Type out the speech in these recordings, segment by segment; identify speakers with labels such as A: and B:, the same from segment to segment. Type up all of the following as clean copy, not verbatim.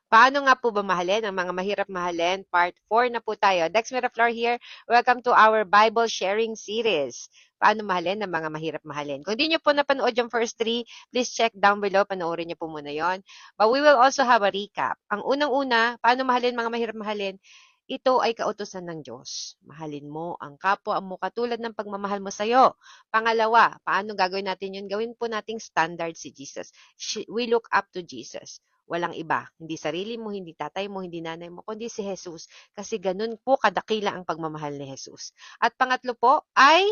A: Paano nga po ba mahalin ang mga mahirap mahalin? Part 4 na po tayo. Dex Miraflor here. Welcome to our Bible sharing series. Paano mahalin ang mga mahirap mahalin? Kung di nyo po napanood yung first 3, please check down below. Panoorin nyo po muna yon. But we will also have a recap. Ang unang-una, paano mahalin mga mahirap mahalin? Ito ay kautusan ng Diyos. Mahalin mo ang kapwa mo katulad ng pagmamahal mo sa'yo. Pangalawa, paano gagawin natin yun? Gawin po nating standard si Jesus. We look up to Jesus. Walang iba. Hindi sarili mo, hindi tatay mo, hindi nanay mo, kundi si Jesus. Kasi ganun po kadakila ang pagmamahal ni Jesus. At pangatlo po ay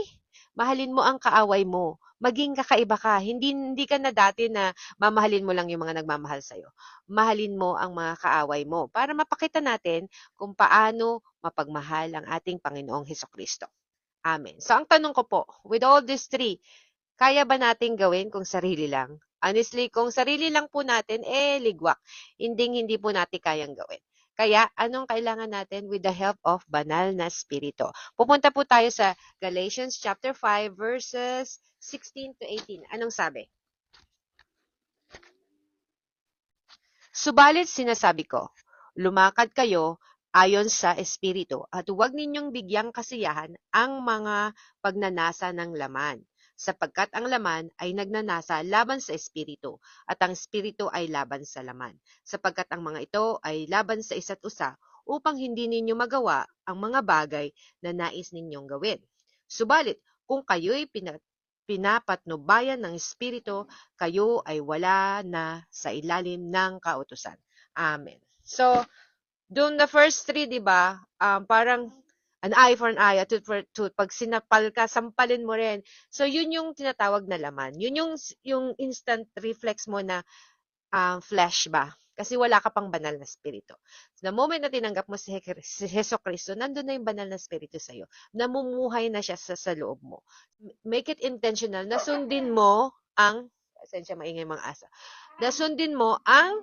A: mahalin mo ang kaaway mo. Maging kakaiba ka. Hindi ka na dati na mamahalin mo lang yung mga nagmamahal sa'yo. Mahalin mo ang mga kaaway mo para mapakita natin kung paano mapagmahal ang ating Panginoong Hesukristo. Amen. So ang tanong ko po, with all these three, kaya ba nating gawin kung sarili lang? Honestly, kung sarili lang po natin, ligwak. Hindi po natin kayang gawin. Kaya, anong kailangan natin with the help of banal na spirito? Pupunta po tayo sa Galatians chapter 5 verses 16 to 18. Anong sabi? Subalit sinasabi ko, lumakad kayo ayon sa espiritu at huwag ninyong bigyang kasiyahan ang mga pagnanasa ng laman, sapagkat ang laman ay nagnanasa laban sa espiritu at ang espiritu ay laban sa laman, sapagkat ang mga ito ay laban sa isa't isa upang hindi ninyo magawa ang mga bagay na nais ninyong gawin. Subalit, kung kayo'y pinapatnubayan ng espiritu, kayo ay wala na sa ilalim ng kautusan. Amen. So, doon the first 3, di ba, parang an eye for an eye, a tooth for a tooth. Pag sinapal ka, sampalin mo rin. So, yun yung tinatawag na laman. Yun yung instant reflex mo na flesh ba? Kasi wala ka pang banal na spirito. The moment na tinanggap mo si Heso Kristo, nandun na yung banal na spirito sa'yo. Namumuhay na siya sa loob mo. Make it intentional na sundin mo ang, asensya maingay mga asa, na sundin mo ang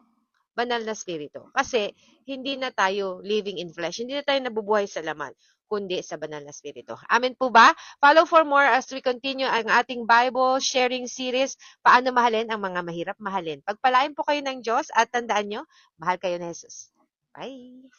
A: banal na spirito. Kasi hindi na tayo living in flesh. Hindi na tayo nabubuhay sa laman, kundi sa banal na spirito. Amen po ba? Follow for more as we continue ang ating Bible sharing series, Paano Mahalin ang Mga Mahirap Mahalin. Pagpalain po kayo ng Diyos at tandaan nyo, mahal kayo ni Jesus. Bye!